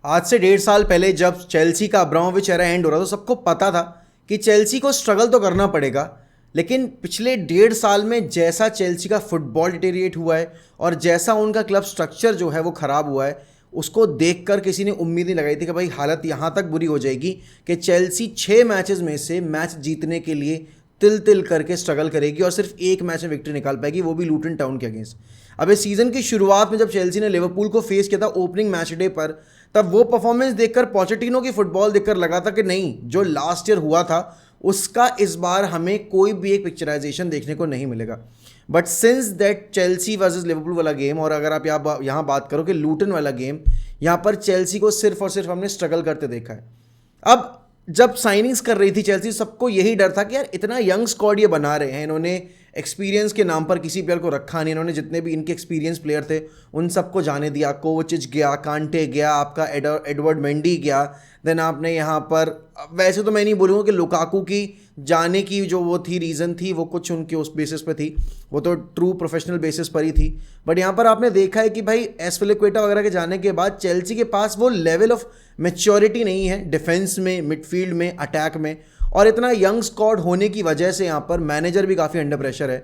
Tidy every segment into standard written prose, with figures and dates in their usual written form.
आज से 1.5 साल पहले जब चेल्सी का अब्रामोविच एरा एंड हो रहा था तो सबको पता था कि चेल्सी को स्ट्रगल तो करना पड़ेगा। लेकिन पिछले 1.5 साल में जैसा चेल्सी का फुटबॉल डिटेरिएट हुआ है और जैसा उनका क्लब स्ट्रक्चर जो है वो ख़राब हुआ है, उसको देखकर किसी ने उम्मीद नहीं लगाई थी कि भाई हालत यहाँ तक बुरी हो जाएगी कि चेल्सी 6 मैचेस में से मैच जीतने के लिए तिल तिल करके स्ट्रगल करेगी और सिर्फ एक मैच में विक्ट्री निकाल पाएगी, वो भी लूटन टाउन के अगेंस्ट। अब इस सीज़न की शुरुआत में जब चेल्सी ने लिवरपूल को फेस किया था ओपनिंग मैच डे पर, तब वो परफॉर्मेंस देखकर पोचेटिनो की फुटबॉल देखकर लगा था कि नहीं, जो लास्ट ईयर हुआ था उसका इस बार हमें कोई भी एक पिक्चराइजेशन देखने को नहीं मिलेगा। But since that Chelsea versus Liverpool वाला गेम, और अगर आप यहाँ बात करो कि लूटन वाला गेम, यहाँ पर चेल्सी को सिर्फ और सिर्फ हमने स्ट्रगल करते देखा है। अब जब साइनिंग्स कर रही थी चेल्सी, सबको यही डर था कि यार इतना यंग स्क्वाड ये बना रहे हैं, इन्होंने एक्सपीरियंस के नाम पर किसी प्लेयर को रखा नहीं, इन्होंने जितने भी इनके एक्सपीरियंस प्लेयर थे उन सबको जाने दिया। कोवचिच गया, कांटे गया, आपका एडवर्ड मेंडी गया, देन आपने यहाँ पर, वैसे तो मैं नहीं बोलूँगा कि लुकाकू की जाने की जो वो थी रीज़न थी वो कुछ उनके उस बेसिस पे थी, वो तो ट्रू प्रोफेशनल बेसिस पर ही थी। बट यहाँ पर आपने देखा है कि भाई एस्पिलिक्वेटा वगैरह के जाने के बाद चेल्सी के पास वो लेवल ऑफ मैच्योरिटी नहीं है डिफेंस में, मिडफील्ड में, अटैक में, और इतना यंग स्क्वाड होने की वजह से यहाँ पर मैनेजर भी काफ़ी अंडर प्रेशर है।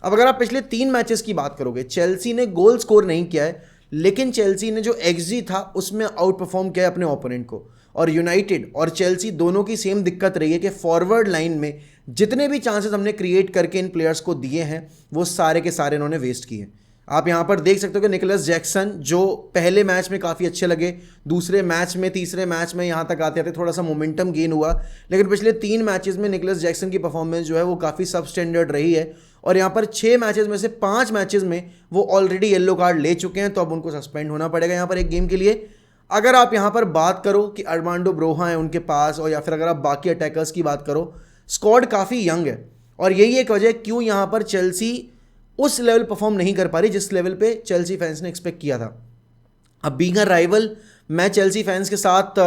अब अगर आप पिछले 3 मैचेस की बात करोगे, चेल्सी ने गोल स्कोर नहीं किया है, लेकिन चेल्सी ने जो एक्सजी था उसमें आउट परफॉर्म किया है अपने ओपोनेंट को। और यूनाइटेड और चेल्सी दोनों की सेम दिक्कत रही है कि फॉरवर्ड लाइन में जितने भी चांसेस हमने क्रिएट करके इन प्लेयर्स को दिए हैं वो सारे के सारे इन्होंने वेस्ट किए। आप यहाँ पर देख सकते हो कि निकोलस जैक्सन जो पहले मैच में काफ़ी अच्छे लगे, दूसरे मैच में, तीसरे मैच में यहाँ तक आते आते थोड़ा सा मोमेंटम गेन हुआ, लेकिन पिछले 3 मैचेस में निकोलस जैक्सन की परफॉर्मेंस जो है वो काफ़ी सब स्टैंडर्ड रही है। और यहाँ पर 6 मैचेस में से 5 मैचेस में वो ऑलरेडी येलो कार्ड ले चुके हैं, तो अब उनको सस्पेंड होना पड़ेगा यहाँ पर एक गेम के लिए। अगर आप यहाँ पर बात करो कि अर्मांडो ब्रोहा है उनके पास, और या फिर अगर आप बाकी अटैकर्स की बात करो, स्क्वाड काफ़ी यंग है, और यही एक वजह क्यों यहाँ पर चेल्सी उस लेवल परफॉर्म नहीं कर पा रही जिस लेवल पे चेल्सी फैंस ने एक्सपेक्ट किया था। अब बीइंग अ राइवल, मैं चेल्सी फैंस के साथ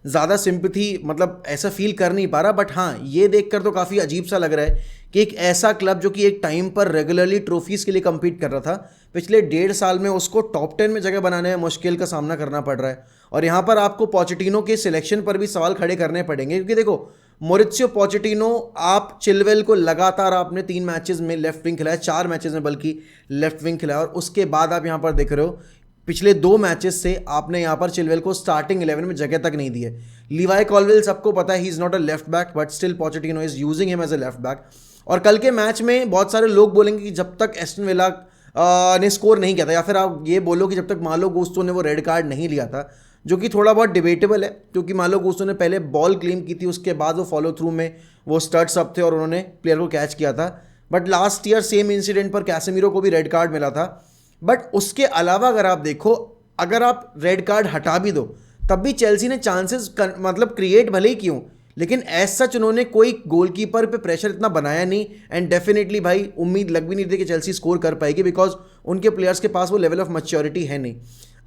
ज़्यादा सिंपैथी मतलब ऐसा फील कर नहीं पा रहा, बट हाँ ये देखकर तो काफ़ी अजीब सा लग रहा है कि एक ऐसा क्लब जो कि एक टाइम पर रेगुलरली ट्रॉफीज़ के लिए कम्पीट कर रहा था, पिछले 1.5 साल में उसको टॉप 10 में जगह बनाने में मुश्किल का सामना करना पड़ रहा है। और यहाँ पर आपको पोचेटिनो के सिलेक्शन पर भी सवाल खड़े करने पड़ेंगे, क्योंकि देखो मॉरित्सियो पोचेटिनो, आप चिलवेल को लगातार आपने 3 मैचेस में लेफ्ट विंग खिलाया, 4 मैचेस में बल्कि लेफ्ट विंग खिलाया, और उसके बाद आप यहाँ पर देख रहे हो पिछले 2 मैचेस से आपने यहाँ पर चिलवेल को स्टार्टिंग 11 में जगह तक नहीं दी है। लीवाई कॉलवेल सबको पता है he is not a left back, but still Pochettino is using him as a left back. और कल के मैच में बहुत सारे लोग बोलेंगे कि जब तक एस्टन विला ने स्कोर नहीं किया था, या फिर आप ये बोलो कि जब तक मालो गुस्तो ने वो रेड कार्ड नहीं लिया था, जो कि थोड़ा बहुत डिबेटेबल है, क्योंकि मालो गुस्तो ने पहले बॉल क्लेम की थी, उसके बाद वो फॉलो थ्रू में वो स्टड्स अप थे और उन्होंने प्लेयर को कैच किया था। But last year same incident पर कैसेमीरो को भी रेड कार्ड मिला था। बट उसके अलावा अगर आप देखो, अगर आप रेड कार्ड हटा भी दो तब भी चेल्सी ने चांसेस मतलब क्रिएट भले ही क्यों, लेकिन एज सच उन्होंने कोई गोलकीपर पे प्रेशर इतना बनाया नहीं। एंड डेफिनेटली भाई उम्मीद लग भी नहीं थी कि चेल्सी स्कोर कर पाएगी, बिकॉज उनके प्लेयर्स के पास वो लेवल ऑफ मैच्योरिटी है नहीं।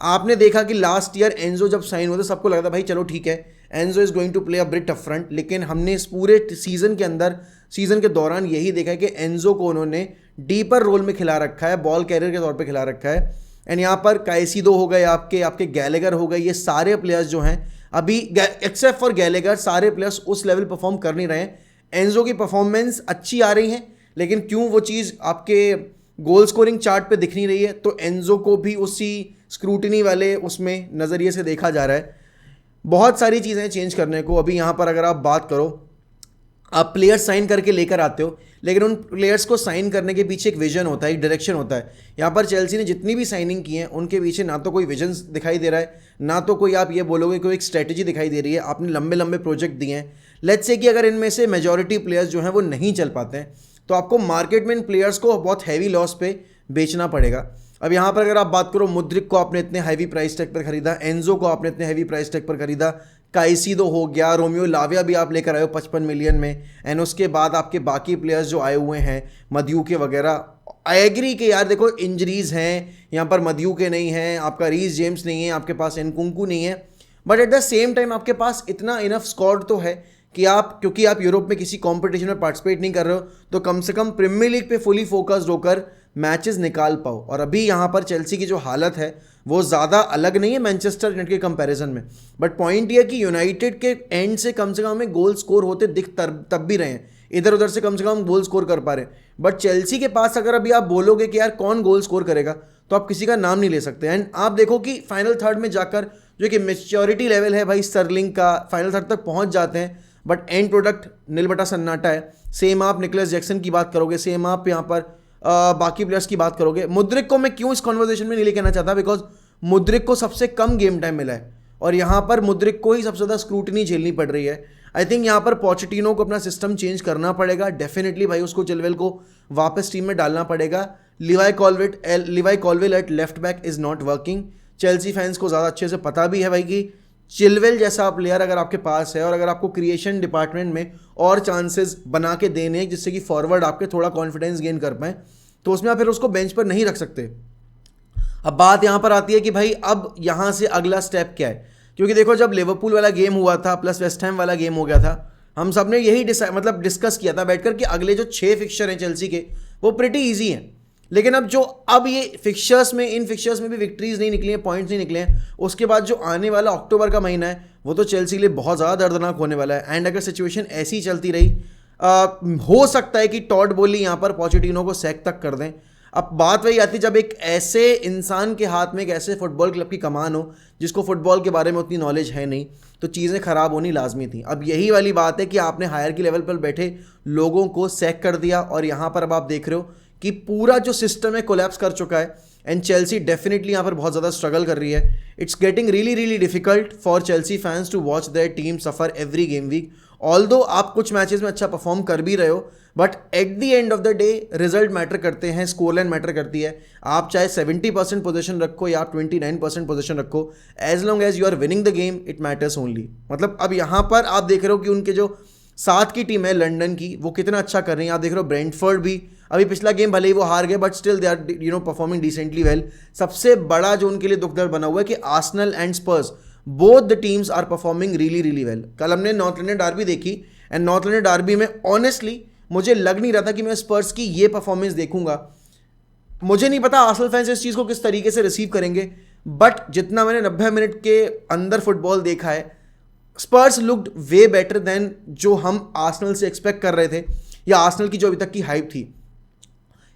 आपने देखा कि लास्ट ईयर एंजो जब साइन हुआ था सबको लगा था भाई चलो ठीक है, Enzo is going to play a bit up front, लेकिन हमने इस पूरे सीज़न के अंदर, सीज़न के दौरान यही देखा है कि एंजो को उन्होंने डीपर रोल में खिला रखा है, बॉल कैरियर के तौर पे खिला रखा है। एंड यहाँ पर काइसिडो हो गए, आपके गैलेगर हो गए, ये सारे प्लेयर्स जो हैं अभी एक्सेप्ट फॉर गैलेगर सारे प्लेयर्स उस लेवल परफॉर्म कर नहीं रहे हैं। एंजो की परफॉर्मेंस अच्छी आ रही है, लेकिन क्यों वो चीज़ आपके गोल स्कोरिंग चार्ट पे दिख नहीं रही है, तो एंजो को भी उसी स्क्रूटिनी वाले उसमें नज़रिए से देखा जा रहा है। बहुत सारी चीज़ें चेंज करने को। अभी यहाँ पर अगर आप बात करो, आप प्लेयर्स साइन करके लेकर आते हो, लेकिन उन प्लेयर्स को साइन करने के पीछे एक विजन होता है, एक डायरेक्शन होता है। यहाँ पर चेल्सी ने जितनी भी साइनिंग की है उनके पीछे ना तो कोई विजन दिखाई दे रहा है, ना तो कोई आप ये बोलोगे कोई एक स्ट्रेटजी दिखाई दे रही है। आपने लंबे लंबे प्रोजेक्ट दिए हैं, लेट्स से कि अगर इनमें से मेजॉरिटी प्लेयर्स जो हैं वो नहीं चल पाते हैं, तो आपको मार्केट में इन प्लेयर्स को बहुत हैवी लॉस पे बेचना पड़ेगा। अब यहाँ पर अगर आप बात करो, मुद्रिक को आपने इतने हैवी प्राइस टैग पर खरीदा, एंजो को आपने इतने हैवी प्राइस टैग पर खरीदा, काइसिडो हो गया, रोमियो लाविया भी आप लेकर आए हो 55 मिलियन में, एंड उसके बाद आपके बाकी प्लेयर्स जो आए हुए हैं मध्यूके वगैरह। आई एग्री कि यार देखो इंजरीज हैं, यहाँ पर मध्यूके नहीं हैं, आपका रीस जेम्स नहीं है, आपके पास एनकुंकू नहीं है, but at the same time आपके पास इतना इनफ स्क्वाड तो है कि आप, क्योंकि आप यूरोप में किसी कंपटीशन में पार्टिसिपेट नहीं कर रहे हो, तो कम से कम प्रीमियर लीग पे फुली फोकस्ड होकर मैचेस निकाल पाओ। और अभी यहाँ पर चेल्सी की जो हालत है वो ज़्यादा अलग नहीं है मैनचेस्टर यूनाइटेड के कंपैरिजन में, बट पॉइंट ये है कि यूनाइटेड के एंड से कम हमें गोल स्कोर होते दिख तब भी रहे हैं, इधर उधर से कम हम गोल स्कोर कर पा रहे हैं। बट चेल्सी के पास अगर अभी आप बोलोगे कि यार कौन गोल स्कोर करेगा, तो आप किसी का नाम नहीं ले सकते। एंड आप देखो कि फाइनल थर्ड में जाकर जो कि मेच्योरिटी लेवल है भाई स्टर्लिंग का, फाइनल थर्ड तक पहुंच जाते हैं, बट एंड प्रोडक्ट नील बटा सन्नाटा है। सेम आप निकोलस जैक्सन की बात करोगे, सेम आप यहाँ पर बाकी प्लेयर्स की बात करोगे। मुद्रिक को मैं क्यों इस कॉन्वर्जेशन में नहीं लेके आना चाहता, बिकॉज मुद्रिक को सबसे कम गेम टाइम मिला है और यहाँ पर मुद्रिक को ही सबसे ज़्यादा स्क्रूटनी झेलनी पड़ रही है। आई थिंक यहाँ पर पोचेटिनो को अपना सिस्टम चेंज करना पड़ेगा डेफिनेटली भाई, उसको चिलवेल को वापस टीम में डालना पड़ेगा। Levi Colwill at left back is not working. Chelsea fans को ज़्यादा अच्छे से पता भी है भाई कि चिलवेल जैसा प्लेयर अगर आपके पास है और अगर आपको क्रिएशन डिपार्टमेंट में और चांसेस बना के देने जिससे कि फॉरवर्ड आपके थोड़ा कॉन्फिडेंस गेन कर पाएँ, तो उसमें आप फिर उसको बेंच पर नहीं रख सकते। अब बात यहाँ पर आती है कि भाई अब यहाँ से अगला स्टेप क्या है, क्योंकि देखो जब लिवरपूल वाला गेम हुआ था प्लस वेस्ट हैम वाला गेम हो गया था, हम सब ने यही डिस्कस किया था बैठकर कि अगले जो 6 फिक्चर हैं चेल्सी के वो प्रिटी ईजी हैं। लेकिन अब ये फिक्चर्स में, इन फिक्चर्स में भी विक्ट्रीज नहीं निकली हैं, पॉइंट्स नहीं निकले हैं, उसके बाद जो आने वाला अक्टूबर का महीना है वो तो चेल्सी के लिए बहुत ज़्यादा दर्दनाक होने वाला है। एंड अगर सिचुएशन ऐसी ही चलती रही, हो सकता है कि टॉड बोली यहाँ पर पोचेटिनो को सैक तक कर दें। अब बात वही आती जब एक ऐसे इंसान के हाथ में एक ऐसे फुटबॉल क्लब की कमान हो जिसको फुटबॉल के बारे में उतनी नॉलेज है नहीं, तो चीज़ें ख़राब होनी लाजमी थी। अब यही वाली बात है कि आपने हायर की लेवल पर बैठे लोगों को सैक कर दिया और यहाँ पर अब आप देख रहे हो कि पूरा जो सिस्टम है कोलैप्स कर चुका है। एंड चेल्सी डेफिनेटली यहाँ पर बहुत ज़्यादा स्ट्रगल कर रही है। It's getting really difficult for Chelsea fans to watch their team suffer every game week. Although आप कुछ मैचेस में अच्छा परफॉर्म कर भी रहे हो, but at the end of the day result matter करते हैं, स्कोर लाइन मैटर करती है। आप चाहे 70% पोजीशन रखो या आप 29% पोजीशन रखो, as long as you are winning the game it matters only. मतलब अब यहाँ पर आप देख रहे हो कि उनके जो साथ की टीम है लंदन की वो कितना अच्छा कर रही है। आप देख रहे हो ब्रेंटफोर्ड भी, अभी पिछला गेम भले ही वो हार गए but still they are performing decently well. सबसे बड़ा जो उनके लिए दुख दर्द बना हुआ है कि Arsenal and Spurs both the teams are performing really well. कल हमने नॉर्थ लंदन डार्बी देखी एंड नॉर्थ लंदन डार्बी में ऑनेस्टली मुझे लग नहीं रहा था कि मैं स्पर्स की ये परफॉर्मेंस देखूंगा। मुझे नहीं पता आर्सेनल फैंस इस चीज़ को किस तरीके से रिसीव करेंगे, बट जितना मैंने 90 मिनट के अंदर फुटबॉल देखा है, स्पर्स लुक्ड वे बेटर देन जो हम आर्सेनल से एक्सपेक्ट कर रहे थे या आर्सेनल की जो अभी तक की हाइप थी।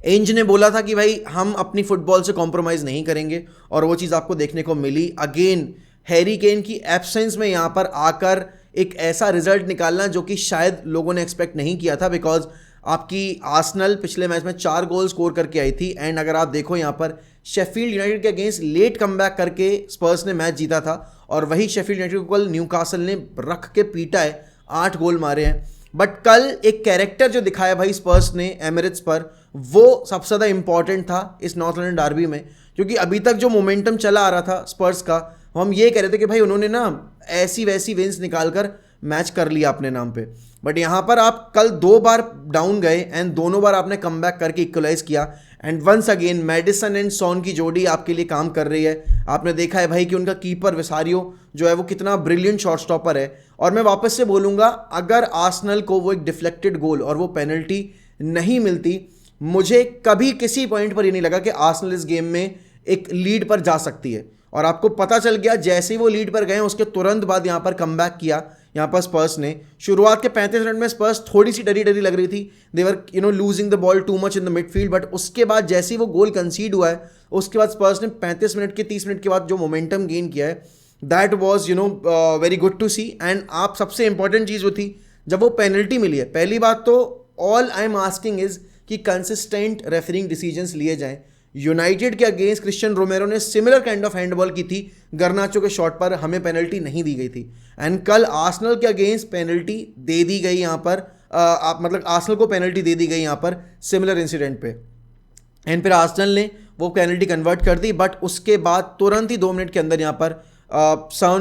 एंज ने बोला था कि भाई हम अपनी फुटबॉल से कॉम्प्रोमाइज़ नहीं करेंगे और वो चीज़ आपको देखने को मिली। अगेन हैरी केन की एब्सेंस में यहाँ पर आकर एक ऐसा रिजल्ट निकालना जो कि शायद लोगों ने एक्सपेक्ट नहीं किया था, बिकॉज आपकी आर्सेनल पिछले मैच में 4 गोल स्कोर करके आई थी। एंड अगर आप देखो यहाँ पर शेफील्ड यूनाइटेड के अगेंस्ट लेट कमबैक करके स्पर्स ने मैच जीता था और वही शेफील्ड यूनाइटेड को कल न्यूकासल ने रख के पीटा है, 8 गोल मारे हैं। बट कल एक कैरेक्टर जो दिखाया भाई स्पर्स ने एमिरेट्स पर, वो सबसे ज़्यादा इंपॉर्टेंट था इस नॉर्थ लंदन डार्बी में, क्योंकि अभी तक जो मोमेंटम चला आ रहा था स्पर्स का, हम ये कह रहे थे कि भाई उन्होंने ना ऐसी वैसी विंस निकालकर मैच कर लिया अपने नाम पे। बट यहाँ पर आप कल 2 बार डाउन गए एंड दोनों बार आपने कमबैक करके इक्वलाइज किया। And once again Maddison and Son की जोड़ी आपके लिए काम कर रही है। आपने देखा है भाई कि उनका कीपर विसारियो जो है वो कितना ब्रिलियंट शॉट स्टॉपर है। और मैं वापस से बोलूँगा, अगर आर्सेनल को वो एक डिफ्लेक्टेड गोल और वो पेनल्टी नहीं मिलती, मुझे कभी किसी पॉइंट पर ये नहीं लगा कि आर्सेनल इस गेम में एक लीड पर जा सकती है। और आपको पता चल गया जैसे ही वो लीड पर गए उसके तुरंत बाद यहाँ पर कमबैक किया यहाँ पर स्पर्स ने। शुरुआत के 35 मिनट में स्पर्स थोड़ी सी डरी लग रही थी, they were losing the ball too much in the midfield, but उसके बाद जैसे ही वो गोल कंसीड हुआ है उसके बाद स्पर्स ने 35 मिनट के 30 मिनट के बाद जो मोमेंटम गेन किया है, that was very good to see. And आप सबसे इंपॉर्टेंट चीज़ वो थी जब वो पेनल्टी मिली है। पहली बात तो all I am asking is कि कंसिस्टेंट रेफरिंग डिसीजंस लिए जाएं। यूनाइटेड के अगेंस्ट क्रिश्चियन रोमेरो ने सिमिलर काइंड ऑफ हैंडबॉल की थी, गर्नाचो के शॉट पर हमें पेनल्टी नहीं दी गई थी। एंड कल आर्सेनल के अगेंस्ट पेनल्टी दे दी गई यहाँ पर, मतलब आर्सेनल को पेनल्टी दे दी गई यहाँ पर सिमिलर इंसिडेंट पे। एंड फिर आर्सेनल ने वो पेनल्टी कन्वर्ट कर दी, बट उसके बाद तुरंत ही 2 मिनट के अंदर यहाँ पर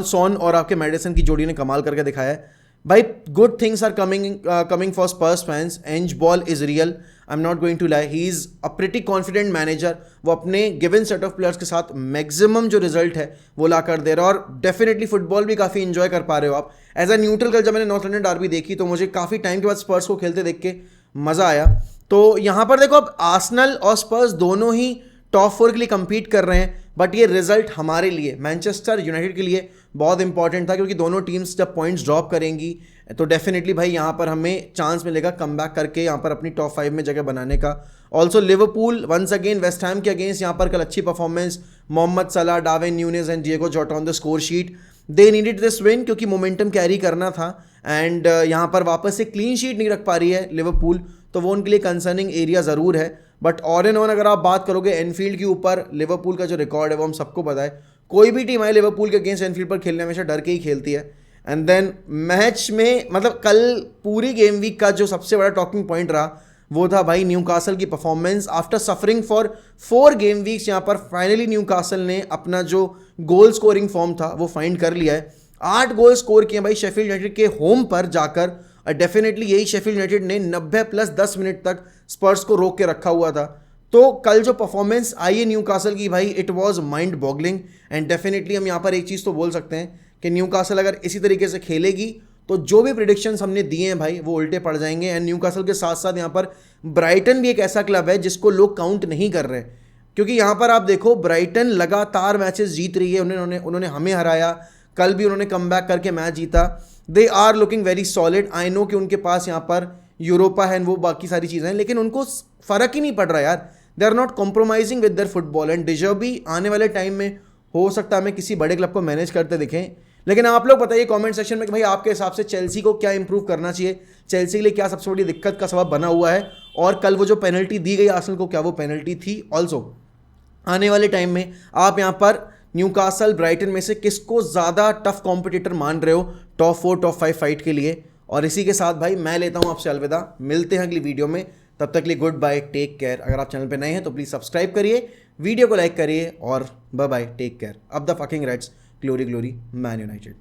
सॉन और आपके मैडिसन की जोड़ी ने कमाल करके दिखाया है। भाई good things are coming for Spurs fans. Angeball is real, I am not going to lie, he is a pretty confident manager. वो अपने गिवन सेट ऑफ प्लेयर्स के साथ मैक्सिमम जो रिजल्ट है वो ला कर दे रहा है और डेफिनेटली फुटबॉल भी काफ़ी इंजॉय कर पा रहे हो आप। एज अ न्यूट्रल कल जब मैंने नॉर्थ लंदन डार्बी देखी तो मुझे काफ़ी टाइम के बाद स्पर्स को खेलते देख के मज़ा आया। तो यहाँ पर देखो अब आर्सेनल और स्पर्स दोनों ही टॉप 4 के लिए कम्पीट कर रहे हैं, बट ये रिजल्ट हमारे लिए, मैनचेस्टर यूनाइटेड के लिए बहुत इंपॉर्टेंट था, क्योंकि दोनों टीम्स जब पॉइंट्स ड्रॉप करेंगी तो डेफिनेटली भाई यहाँ पर हमें चांस मिलेगा कमबैक करके यहाँ पर अपनी टॉप 5 में जगह बनाने का। Also Liverpool once again West Ham के अगेंस्ट यहाँ पर कल अच्छी performance, Mohamed Salah, Darwin Nunez and Diogo Jota on the score sheet. They needed this win क्योंकि मोमेंटम कैरी करना था एंड यहाँ पर वापस से क्लीन शीट नहीं रख पा रही है लिवरपूल, तो वो उनके लिए कंसर्निंग एरिया ज़रूर है। बट ऑल इन ऑल अगर आप बात करोगे एनफील्ड के ऊपर लिवरपूल का जो रिकॉर्ड है वो हम सबको पता है, कोई भी टीम आए लिवरपूल के अगेंस्ट एनफील्ड पर खेलने हमेशा डर के ही खेलती है। एंड देन मैच में मतलब कल पूरी गेम वीक का जो सबसे बड़ा टॉकिंग पॉइंट रहा वो था भाई न्यूकासल की performance. After suffering for 4 game weeks यहाँ पर फाइनली न्यूकासल ने अपना जो गोल स्कोरिंग फॉर्म था वो फाइंड कर लिया है। 8 गोल स्कोर किए भाई शेफील्ड यूनाइटेड के होम पर जाकर, और डेफिनेटली यही शेफील्ड यूनाइटेड ने 90+10 मिनट तक स्पर्स को रोक के रखा हुआ था। तो कल जो परफॉर्मेंस आई है न्यूकासल की भाई, it was mind boggling. And definitely हम यहाँ पर एक चीज़ तो बोल सकते हैं कि न्यूकासल अगर इसी तरीके से खेलेगी तो जो भी प्रिडिक्शंस हमने दिए हैं भाई वो उल्टे पड़ जाएंगे। एंड न्यूकासल के साथ साथ यहाँ पर ब्राइटन भी एक ऐसा क्लब है जिसको लोग काउंट नहीं कर रहे, क्योंकि यहाँ पर आप देखो ब्राइटन लगातार मैचेस जीत रही है, उन्होंने हमें हराया, कल भी उन्होंने कमबैक करके मैच जीता। They are looking very solid. I know कि उनके पास यहाँ पर यूरोपा है वो बाकी सारी चीज़ें हैं, लेकिन उनको फ़र्क ही नहीं पड़ रहा यार। They are not compromising with their football and deserve भी आने वाले टाइम में हो सकता है हमें किसी बड़े क्लब को मैनेज करते दिखें। लेकिन आप लोग बताइए कमेंट सेक्शन में कि भाई आपके हिसाब से चेल्सी को क्या इंप्रूव करना चाहिए, चेल्सी के लिए क्या सबसे बड़ी दिक्कत का सबब बना हुआ है, और कल वो जो पेनल्टी दी गई आर्सेनल को क्या वो पेनल्टी थी। ऑल्सो आने वाले टाइम में आप यहाँ पर न्यूकासल ब्राइटन में से किसको ज़्यादा टफ कॉम्पिटिटर मान रहे हो टॉप 4 टॉप 5 फाइट के लिए। और इसी के साथ भाई मैं लेता हूँ आपसे अलविदा, मिलते हैं अगली वीडियो में, तब तक के लिए गुड बाय, टेक केयर। अगर आप चैनल पे नए हैं तो प्लीज़ सब्सक्राइब करिए, वीडियो को लाइक करिए और बाय बाय, टेक केयर। अब the fucking Reds, glory glory Man United.